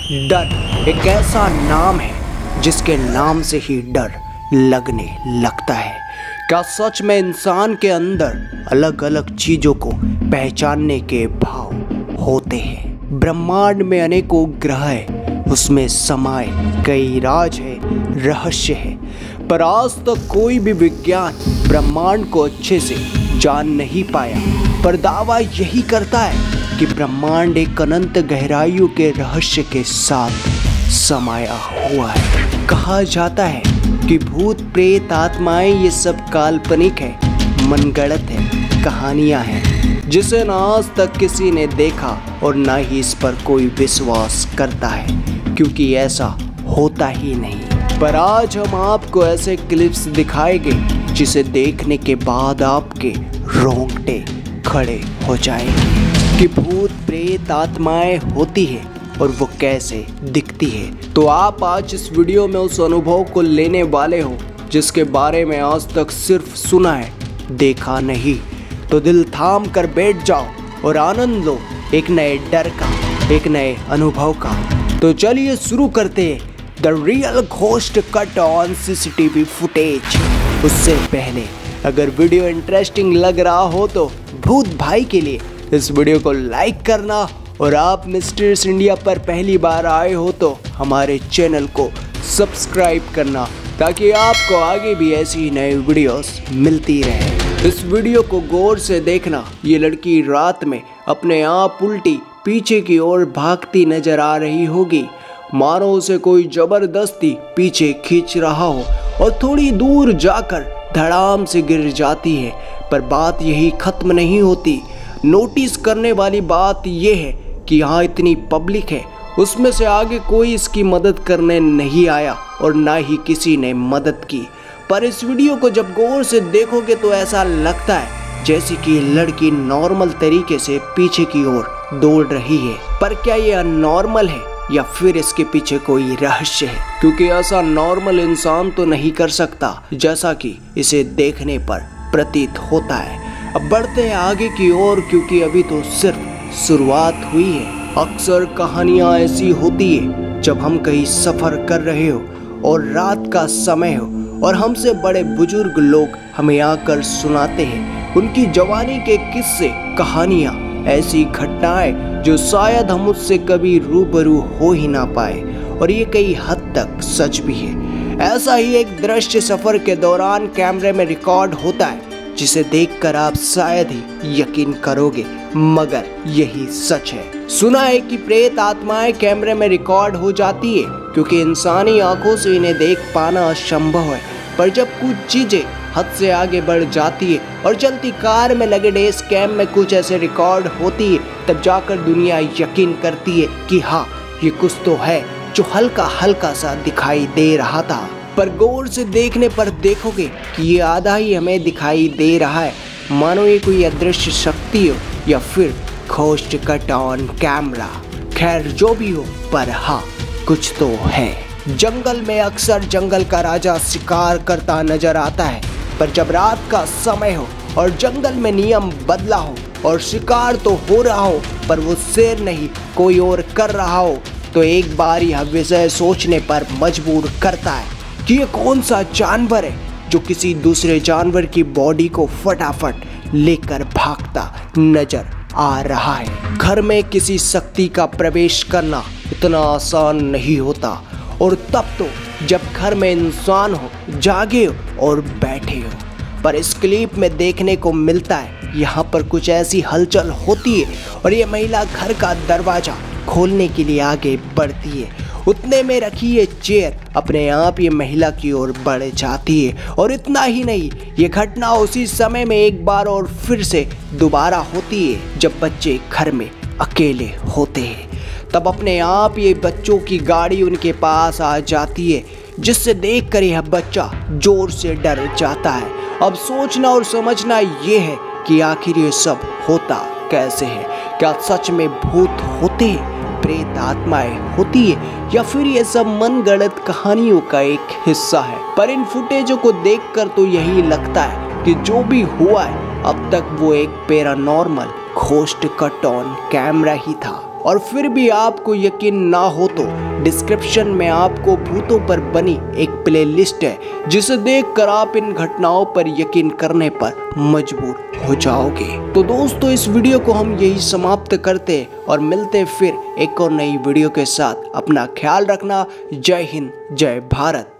डर एक ऐसा नाम है जिसके नाम से ही डर लगने लगता है। क्या सच में इंसान के अंदर अलग अलग चीजों को पहचानने के भाव होते हैं? ब्रह्मांड में अनेकों ग्रह है, उसमें समाये कई राज है, रहस्य है, पर आज तक कोई भी विज्ञान ब्रह्मांड को अच्छे से जान नहीं पाया। पर दावा यही करता है कि ब्रह्मांड एक अनंत गहराइयों के रहस्य के साथ समाया हुआ है। कहा जाता है कि भूत प्रेत आत्माएं ये सब काल्पनिक है, मनगढ़ंत है, कहानियां हैं जिसे ना आज तक किसी ने देखा और ना ही इस पर कोई विश्वास करता है, क्योंकि ऐसा होता ही नहीं। पर आज हम आपको ऐसे क्लिप्स दिखाएंगे जिसे देखने के बाद आपके रोंगटे खड़े हो जाएंगे कि भूत प्रेत आत्माएं होती है और वो कैसे दिखती है। तो आप आज इस वीडियो में उस अनुभव को लेने वाले हो जिसके बारे में आज तक सिर्फ सुना है, देखा नहीं। तो दिल थाम कर बैठ जाओ और आनंद लो एक नए डर का, एक नए अनुभव का। तो चलिए शुरू करते हैं the real ghost caught on CCTV footage. उससे पहले अगर वीडियो इंटरेस्टिंग लग रहा हो तो भूत भाई के लिए इस वीडियो को लाइक करना, और आप मिस्टर्स इंडिया पर पहली बार आए हो तो हमारे चैनल को सब्सक्राइब करना, ताकि आपको आगे भी ऐसी नई वीडियोस मिलती रहे। इस वीडियो को गौर से देखना। ये लड़की रात में अपने आप उल्टी पीछे की ओर भागती नजर आ रही होगी, मानो उसे कोई जबरदस्ती पीछे खींच रहा हो, और थोड़ी दूर जाकर धड़ाम से गिर जाती है। पर बात यही खत्म नहीं होती। नोटिस करने वाली बात यह है कि यहाँ इतनी पब्लिक है, उसमें से आगे कोई इसकी मदद करने नहीं आया और ना ही किसी ने मदद की। पर इस वीडियो को जब गौर से देखोगे तो ऐसा लगता है जैसे कि लड़की नॉर्मल तरीके से पीछे की ओर दौड़ रही है। पर क्या ये अननॉर्मल है या फिर इसके पीछे कोई रहस्य है? क्योंकि ऐसा नॉर्मल इंसान तो नहीं कर सकता जैसा कि इसे देखने पर प्रतीत होता है। अब बढ़ते हैं आगे की ओर, क्योंकि अभी तो सिर्फ शुरुआत हुई है। अक्सर कहानियां ऐसी होती है जब हम कहीं सफर कर रहे हो और रात का समय हो और हमसे बड़े बुजुर्ग लोग हमें आकर सुनाते हैं उनकी जवानी के किस्से, कहानियां, ऐसी घटनाएं जो शायद हम उससे कभी रूबरू हो ही ना पाए, और ये कई हद तक सच भी है। ऐसा ही एक दृश्य सफर के दौरान कैमरे में रिकॉर्ड होता है, जिसे देखकर आप शायद ही यकीन करोगे, मगर यही सच है। सुना है कि प्रेत आत्माएं कैमरे में रिकॉर्ड हो जाती है क्योंकि इंसानी आंखों से इन्हें देख पाना असंभव है। पर जब कुछ चीजें हद से आगे बढ़ जाती है और चलती कार में लगे डेस्क कैम में कुछ ऐसे रिकॉर्ड होती है, तब जाकर दुनिया यकीन करती है कि हाँ, ये कुछ तो है जो हल्का हल्का सा दिखाई दे रहा था। पर गौर से देखने पर देखोगे कि ये आधा ही हमें दिखाई दे रहा है, मानो ये कोई अदृश्य शक्ति हो या फिर घोस्ट कट ऑन कैमरा। खैर जो भी हो, पर हाँ, कुछ तो है। जंगल में अक्सर जंगल का राजा शिकार करता नजर आता है, पर जब रात का समय हो और जंगल में नियम बदला हो और शिकार तो हो रहा हो पर वो शेर नहीं कोई और कर रहा हो, तो एक बार यह विषय सोचने पर मजबूर करता है कि ये कौन सा जानवर है जो किसी दूसरे जानवर की बॉडी को फटाफट लेकर भागता नजर आ रहा है। घर में किसी शक्ति का प्रवेश करना इतना आसान नहीं होता, और तब तो जब घर में इंसान हो, जागे हो और बैठे हो। पर इस क्लिप में देखने को मिलता है यहाँ पर कुछ ऐसी हलचल होती है और ये महिला घर का दरवाजा खोलने के लिए आगे बढ़ती है। उतने में रखी ये चेयर अपने आप ये महिला की ओर बढ़ जाती है, और इतना ही नहीं, ये घटना उसी समय में एक बार और फिर से दोबारा होती है जब बच्चे घर में अकेले होते हैं। तब अपने आप ये बच्चों की गाड़ी उनके पास आ जाती है, जिससे देखकर यह बच्चा जोर से डर जाता है। अब सोचना और समझना ये है कि आखिर ये सब होता कैसे है। क्या सच में भूत होते हैं, प्रेत आत्माएं होती है, या फिर ये सब मनगढ़ंत कहानियों का एक हिस्सा है? पर इन फुटेजों को देखकर तो यही लगता है कि जो भी हुआ है अब तक वो एक paranormal ghost caught on camera ही था। और फिर भी आपको यकीन ना हो तो डिस्क्रिप्शन में आपको भूतों पर बनी एक प्लेलिस्ट है जिसे देखकर आप इन घटनाओं पर यकीन करने पर मजबूर हो जाओगे। तो दोस्तों इस वीडियो को हम यही समाप्त करते हैं और मिलते फिर एक और नई वीडियो के साथ। अपना ख्याल रखना। जय हिंद, जय भारत।